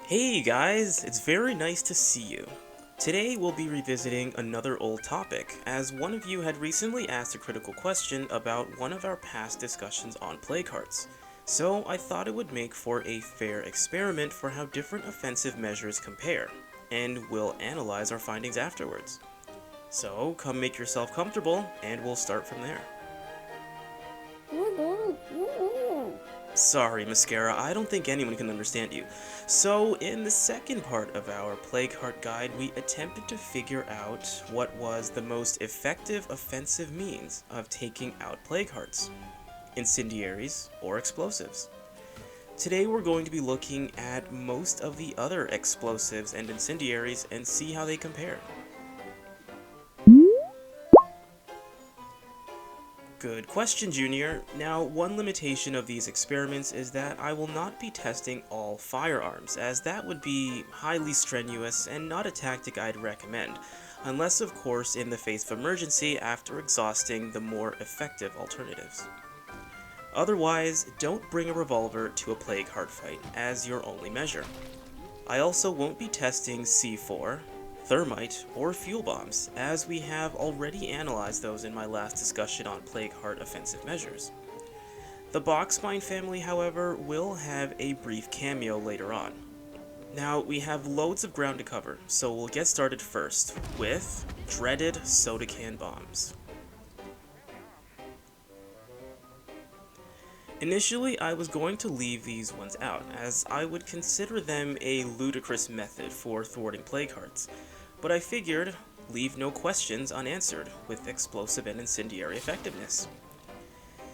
Hey guys, it's very nice to see you. Today we'll be revisiting another old topic, as one of you had recently asked a critical question about one of our past discussions on play cards. So I thought it would make for a fair experiment for how different offensive measures compare, and we'll analyze our findings afterwards. So come make yourself comfortable, and we'll start from there. Sorry, Mascara, I don't think anyone can understand you. So, in the second part of our play card guide, we attempted to figure out what was the most effective offensive means of taking out play cards: incendiaries or explosives. Today we're going to be looking at most of the other explosives and incendiaries and see how they compare. Good question, Junior. Now, one limitation of these experiments is that I will not be testing all firearms, as that would be highly strenuous and not a tactic I'd recommend, unless of course in the face of emergency after exhausting the more effective alternatives. Otherwise, don't bring a revolver to a play card fight as your only measure. I also won't be testing C4, thermite, or fuel bombs, as we have already analyzed those in my last discussion on plague heart offensive measures. The box mine family, however, will have a brief cameo later on. Now, we have loads of ground to cover, so we'll get started first with dreaded soda can bombs. Initially, I was going to leave these ones out, as I would consider them a ludicrous method for thwarting play cards. But I figured, leave no questions unanswered with explosive and incendiary effectiveness.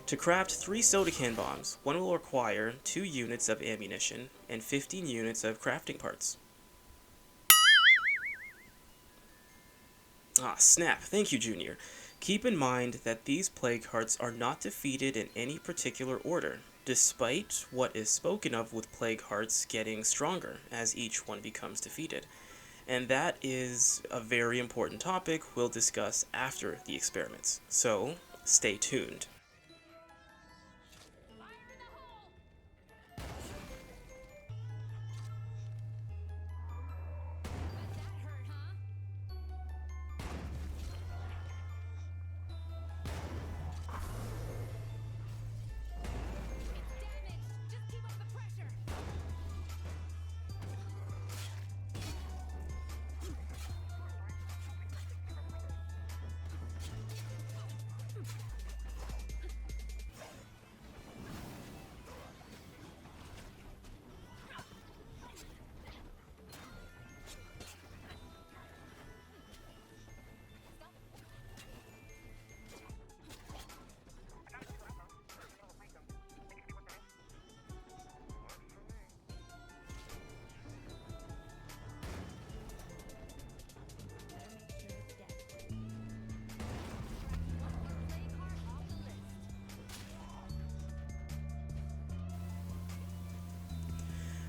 To craft 3 soda can bombs, one will require 2 units of ammunition and 15 units of crafting parts. Ah, snap, thank you, Junior. Keep in mind that these play cards are not defeated in any particular order, despite what is spoken of with plague hearts getting stronger as each one becomes defeated. And that is a very important topic we'll discuss after the experiments, so stay tuned.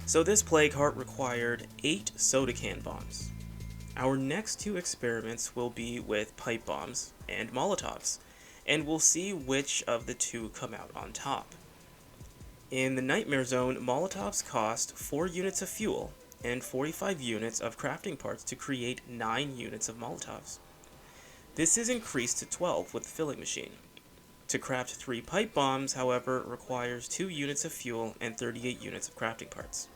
So this plague heart required 8 soda can bombs. Our next 2 experiments will be with Pipebombs and Molotovs, and we'll see which of the 2 come out on top. In the Nightmare Zone, Molotovs cost 4 units of fuel and 45 units of crafting parts to create 9 units of Molotovs. This is increased to 12 with the filling machine. To craft 3 pipe bombs, however, requires 2 units of fuel and 38 units of crafting parts.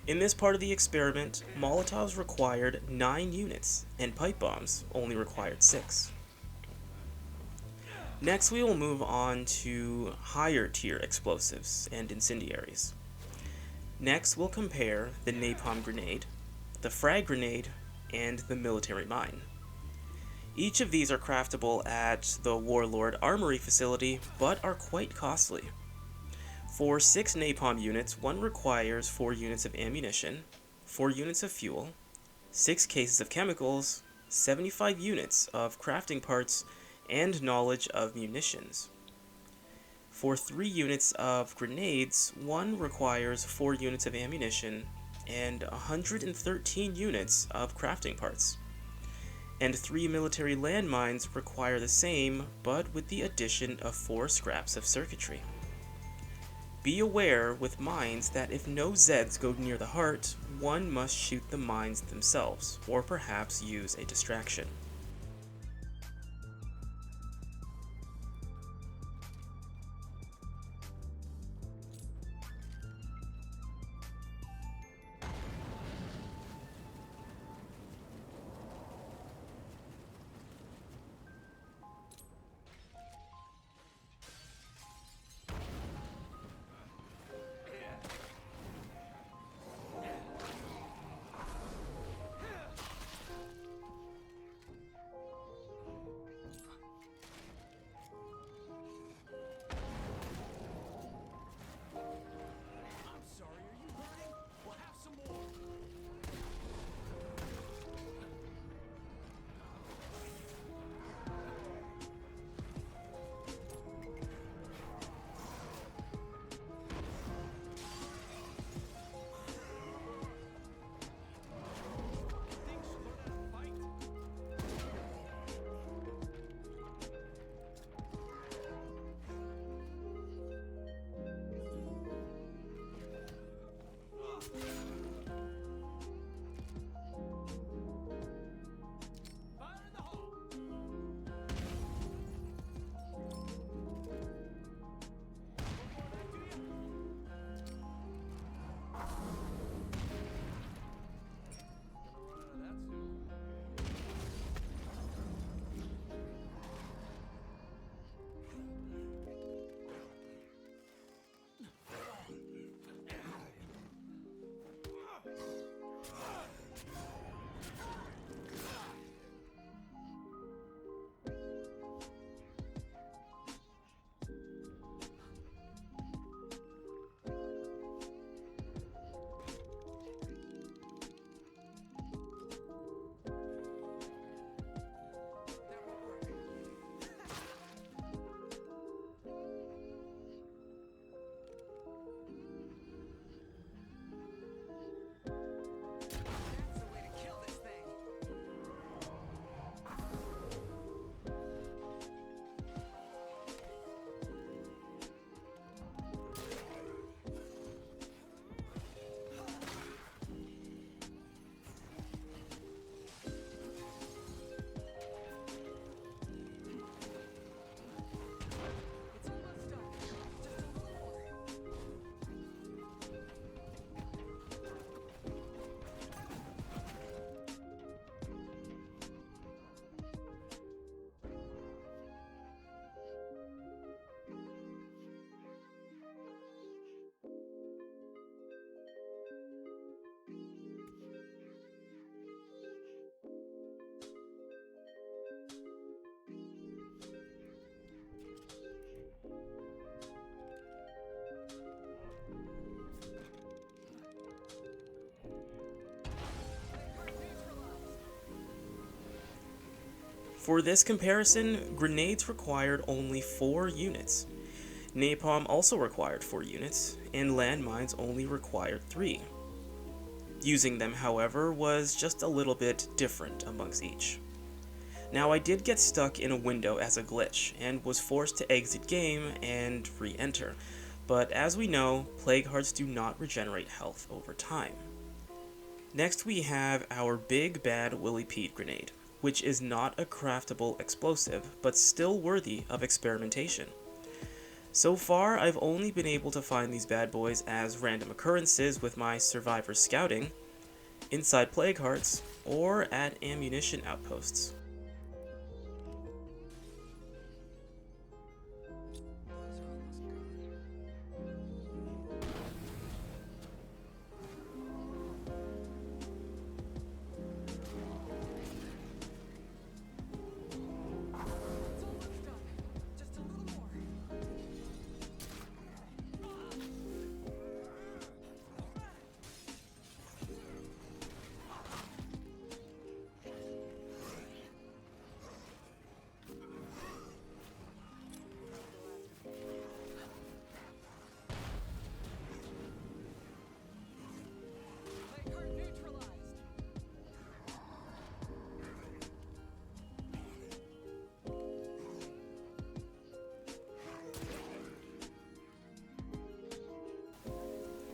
In this part of the experiment, Molotovs required 9 units, and pipe bombs only required 6. Next, we will move on to higher tier explosives and incendiaries. Next, we'll compare the napalm grenade, the frag grenade, and the military mine. Each of these are craftable at the Warlord Armory facility, but are quite costly. For 6 napalm units, one requires 4 units of ammunition, 4 units of fuel, 6 cases of chemicals, 75 units of crafting parts, and knowledge of munitions. For 3 units of grenades, one requires 4 units of ammunition and 113 units of crafting parts. And 3 military landmines require the same, but with the addition of 4 scraps of circuitry. Be aware with mines that if no Zeds go near the heart, one must shoot the mines themselves, or perhaps use a distraction. For this comparison, grenades required only 4 units. Napalm also required 4 units, and landmines only required 3. Using them, however, was just a little bit different amongst each. Now, I did get stuck in a window as a glitch, and was forced to exit game and re-enter, but as we know, Plague Hearts do not regenerate health over time. Next we have our big bad Willie Pete grenade, which is not a craftable explosive, but still worthy of experimentation. So far, I've only been able to find these bad boys as random occurrences with my survivor scouting, inside plague hearts, or at ammunition outposts.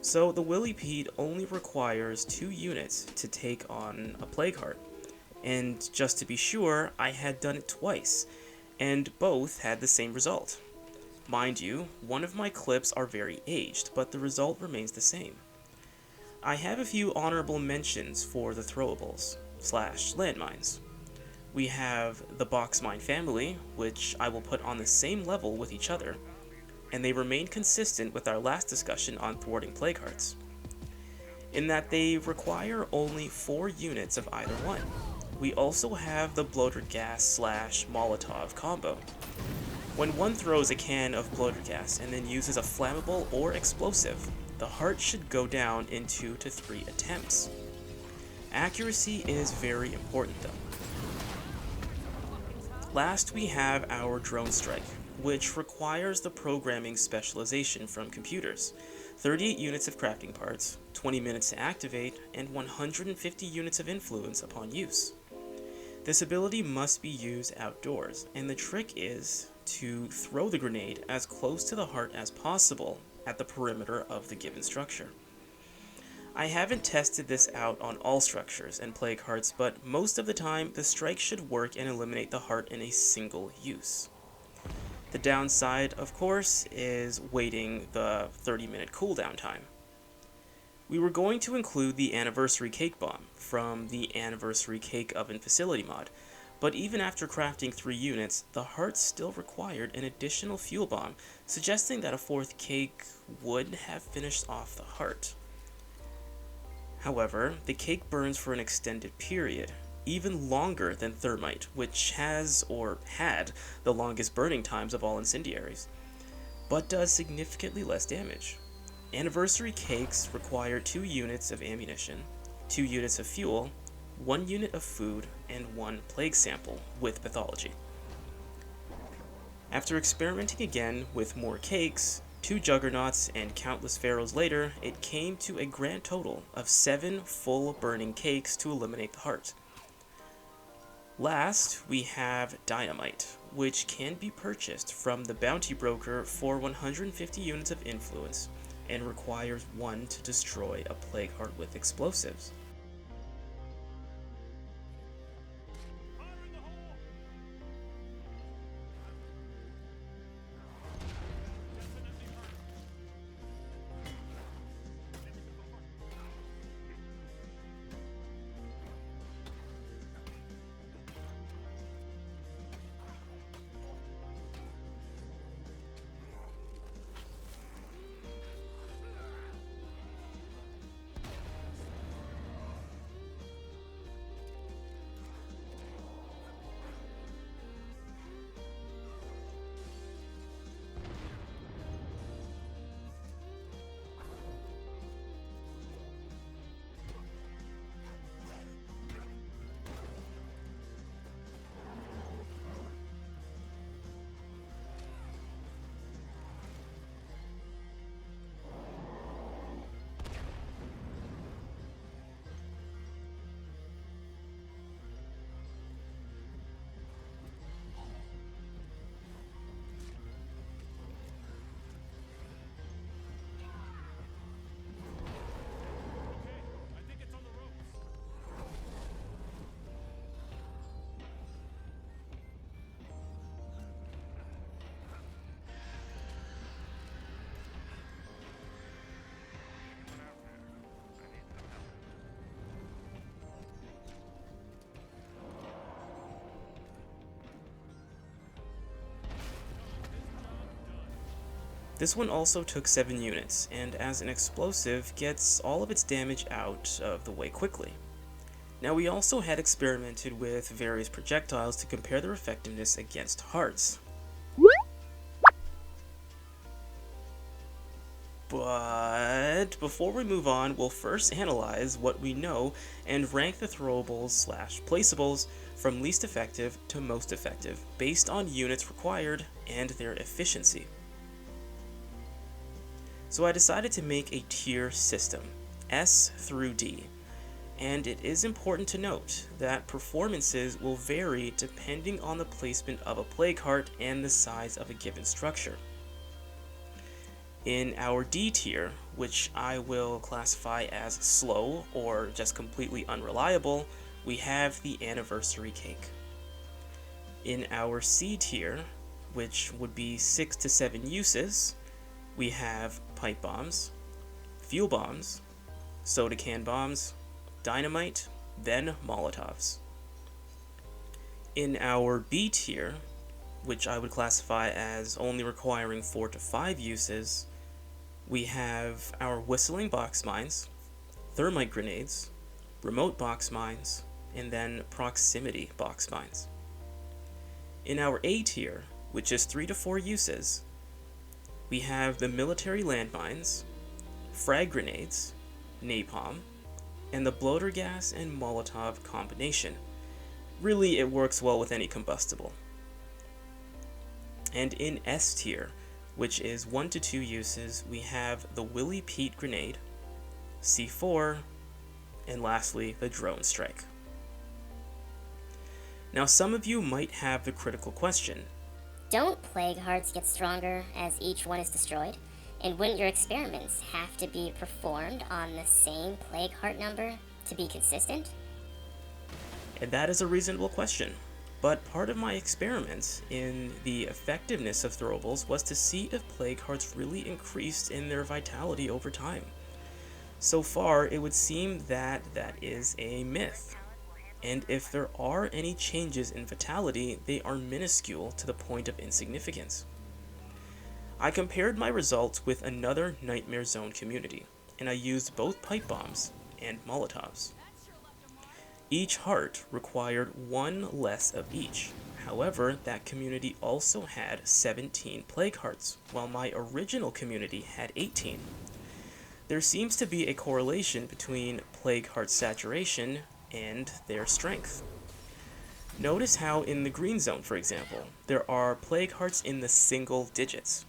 So the Willie Pete only requires 2 units to take on a plague heart, and just to be sure, I had done it twice, and both had the same result. Mind you, one of my clips are very aged, but the result remains the same. I have a few honorable mentions for the throwables / landmines. We have the box mine family, which I will put on the same level with each other, and they remain consistent with our last discussion on thwarting plague hearts, in that they require only 4 units of either one. We also have the bloater gas / molotov combo. When one throws a can of bloater gas and then uses a flammable or explosive, the heart should go down in 2 to 3 attempts. Accuracy is very important though. Last, we have our drone strike, which requires the programming specialization from computers, 38 units of crafting parts, 20 minutes to activate, and 150 units of influence upon use. This ability must be used outdoors, and the trick is to throw the grenade as close to the heart as possible at the perimeter of the given structure. I haven't tested this out on all structures and plague hearts, but most of the time the strike should work and eliminate the heart in a single use. The downside, of course, is waiting the 30-minute cooldown time. We were going to include the Anniversary Cake Bomb from the Anniversary Cake Oven Facility mod, but even after crafting 3 units, the heart still required an additional fuel bomb, suggesting that a 4th cake would have finished off the heart. However, the cake burns for an extended period, even longer than thermite, which has, or had, the longest burning times of all incendiaries, but does significantly less damage. Anniversary cakes require 2 units of ammunition, 2 units of fuel, 1 unit of food, and 1 plague sample with pathology. After experimenting again with more cakes, 2 juggernauts, and countless pharaohs later, it came to a grand total of 7 full burning cakes to eliminate the heart. Last, we have Dynamite, which can be purchased from the bounty broker for 150 units of influence, and requires 1 to destroy a plague heart with explosives. This one also took 7 units, and as an explosive, gets all of its damage out of the way quickly. Now we also had experimented with various projectiles to compare their effectiveness against hearts. But before we move on, we'll first analyze what we know and rank the throwables/placeables from least effective to most effective, based on units required and their efficiency. So I decided to make a tier system, S through D, and it is important to note that performances will vary depending on the placement of a plague heart and the size of a given structure. In our D tier, which I will classify as slow or just completely unreliable, we have the anniversary cake. In our C tier, which would be 6 to 7 uses, we have pipe bombs, fuel bombs, soda can bombs, dynamite, then molotovs. In our B tier, which I would classify as only requiring 4 to 5 uses, we have our whistling box mines, thermite grenades, remote box mines, and then proximity box mines. In our A tier, which is 3 to 4 uses, we have the military landmines, frag grenades, napalm, and the bloater gas and molotov combination. Really, it works well with any combustible. And in S tier, which is 1 to 2 uses, we have the Willie Pete grenade, C4, and lastly, the drone strike. Now some of you might have the critical question. Don't plague hearts get stronger as each one is destroyed? And wouldn't your experiments have to be performed on the same plague heart number to be consistent? And that is a reasonable question. But part of my experiments in the effectiveness of throwables was to see if plague hearts really increased in their vitality over time. So far, it would seem that that is a myth. And if there are any changes in vitality, they are minuscule to the point of insignificance. I compared my results with another Nightmare Zone community, and I used both pipe bombs and molotovs. Each heart required 1 less of each. However, that community also had 17 plague hearts, while my original community had 18. There seems to be a correlation between plague heart saturation and their strength. Notice how in the green zone, for example, there are plague hearts in the single digits,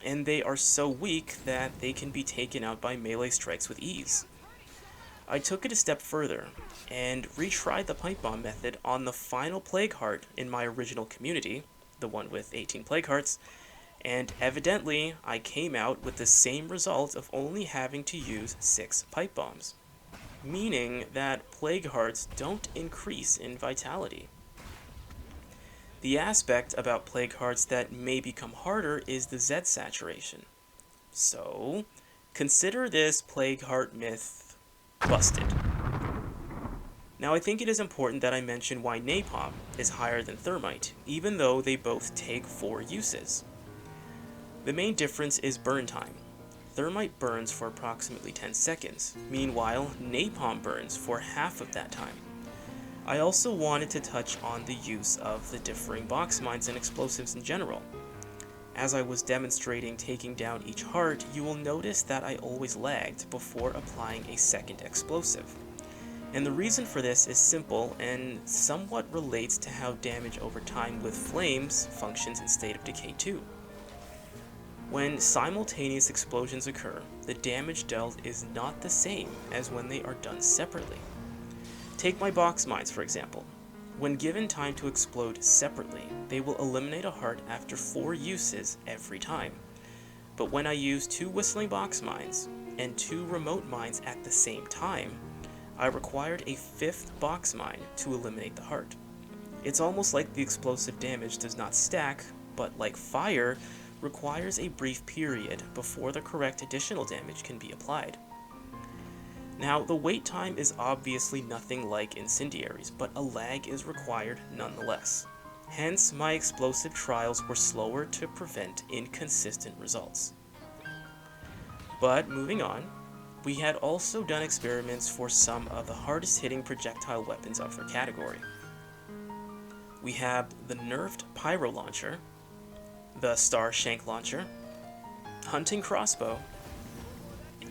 and they are so weak that they can be taken out by melee strikes with ease. I took it a step further and retried the pipe bomb method on the final plague heart in my original community, the one with 18 plague hearts, and evidently I came out with the same result of only having to use 6 pipe bombs, meaning that plague hearts don't increase in vitality. The aspect about plague hearts that may become harder is the Z saturation. So, consider this plague heart myth busted. Now I think it is important that I mention why napalm is higher than thermite, even though they both take 4 uses. The main difference is burn time. Thermite burns for approximately 10 seconds, meanwhile napalm burns for half of that time. I also wanted to touch on the use of the differing box mines and explosives in general. As I was demonstrating taking down each heart, you will notice that I always lagged before applying a second explosive. And the reason for this is simple and somewhat relates to how damage over time with flames functions in State of Decay 2. When simultaneous explosions occur, the damage dealt is not the same as when they are done separately. Take my box mines for example. When given time to explode separately, they will eliminate a heart after 4 uses every time. But when I use 2 whistling box mines and 2 remote mines at the same time, I required a 5th box mine to eliminate the heart. It's almost like the explosive damage does not stack, but like fire, requires a brief period before the correct additional damage can be applied. Now, the wait time is obviously nothing like incendiaries, but a lag is required nonetheless. Hence, my explosive trials were slower to prevent inconsistent results. But moving on, we had also done experiments for some of the hardest hitting projectile weapons of their category. We have the nerfed Pyrolauncher, the Starshank Launcher, hunting crossbow,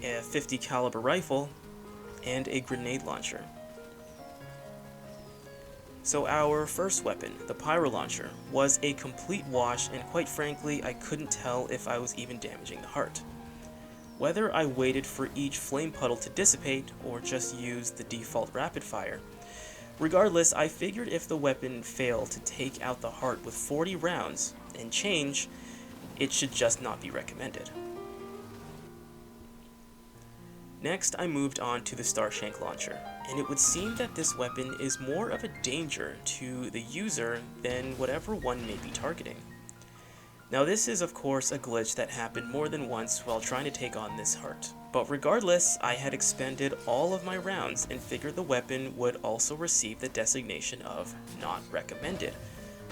a 50 caliber rifle, and a grenade launcher. So our first weapon, the Pyrolauncher, was a complete wash, and quite frankly, I couldn't tell if I was even damaging the heart. Whether I waited for each flame puddle to dissipate, or just used the default rapid fire, regardless, I figured if the weapon failed to take out the heart with 40 rounds and change, it should just not be recommended. Next, I moved on to the Starshank Launcher, and it would seem that this weapon is more of a danger to the user than whatever one may be targeting. Now this is of course a glitch that happened more than once while trying to take on this heart, but regardless, I had expended all of my rounds and figured the weapon would also receive the designation of not recommended.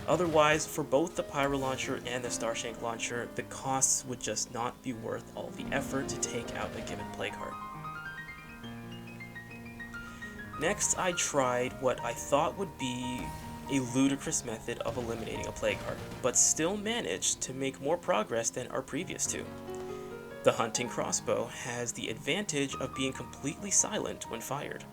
Otherwise, for both the Pyrolauncher and the Starshank Launcher, the costs would just not be worth all the effort to take out a given plague heart. Next, I tried what I thought would be a ludicrous method of eliminating a plague heart, but still managed to make more progress than our previous two. The hunting crossbow has the advantage of being completely silent when fired.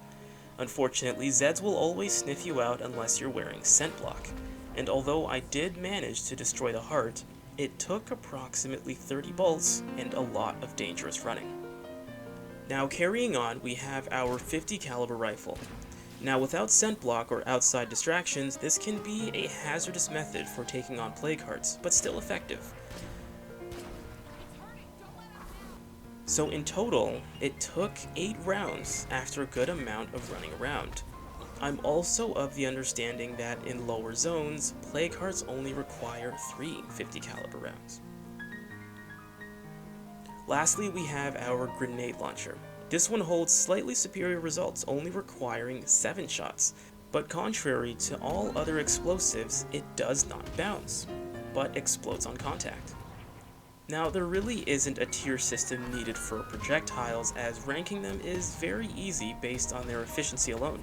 Unfortunately, Zeds will always sniff you out unless you're wearing scent block, and although I did manage to destroy the heart, it took approximately 30 bolts and a lot of dangerous running. Now carrying on, we have our 50 caliber rifle. Now without scent block or outside distractions, this can be a hazardous method for taking on plague hearts, but still effective. So in total, it took 8 rounds after a good amount of running around. I'm also of the understanding that in lower zones, plague hearts only require 3 50 caliber rounds. Lastly, we have our grenade launcher. This one holds slightly superior results, only requiring 7 shots, but contrary to all other explosives, it does not bounce, but explodes on contact. Now, there really isn't a tier system needed for projectiles, as ranking them is very easy based on their efficiency alone.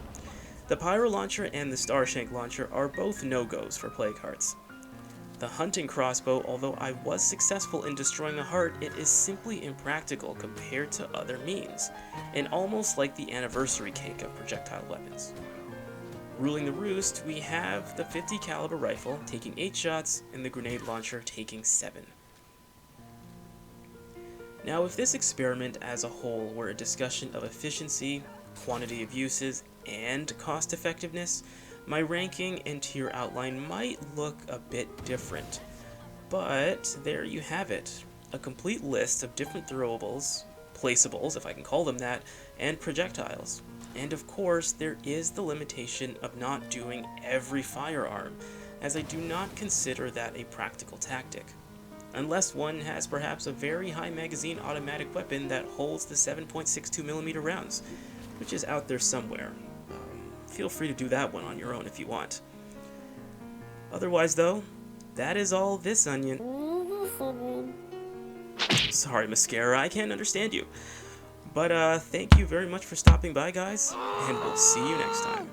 The Pyrolauncher and the Starshank Launcher are both no-goes for plague hearts. The hunting crossbow, although I was successful in destroying a heart, it is simply impractical compared to other means, and almost like the anniversary cake of projectile weapons. Ruling the roost, we have the 50 caliber rifle taking 8 shots and the grenade launcher taking 7. Now, if this experiment as a whole were a discussion of efficiency, quantity of uses, and cost effectiveness, my ranking and tier outline might look a bit different. But there you have it, a complete list of different throwables, placeables if I can call them that, and projectiles. And of course, there is the limitation of not doing every firearm, as I do not consider that a practical tactic. Unless one has perhaps a very high magazine automatic weapon that holds the 7.62mm rounds, which is out there somewhere. Feel free to do that one on your own if you want. Otherwise though, that is all this onion. Sorry, Mascara, I can't understand you. But thank you very much for stopping by, guys, and we'll see you next time.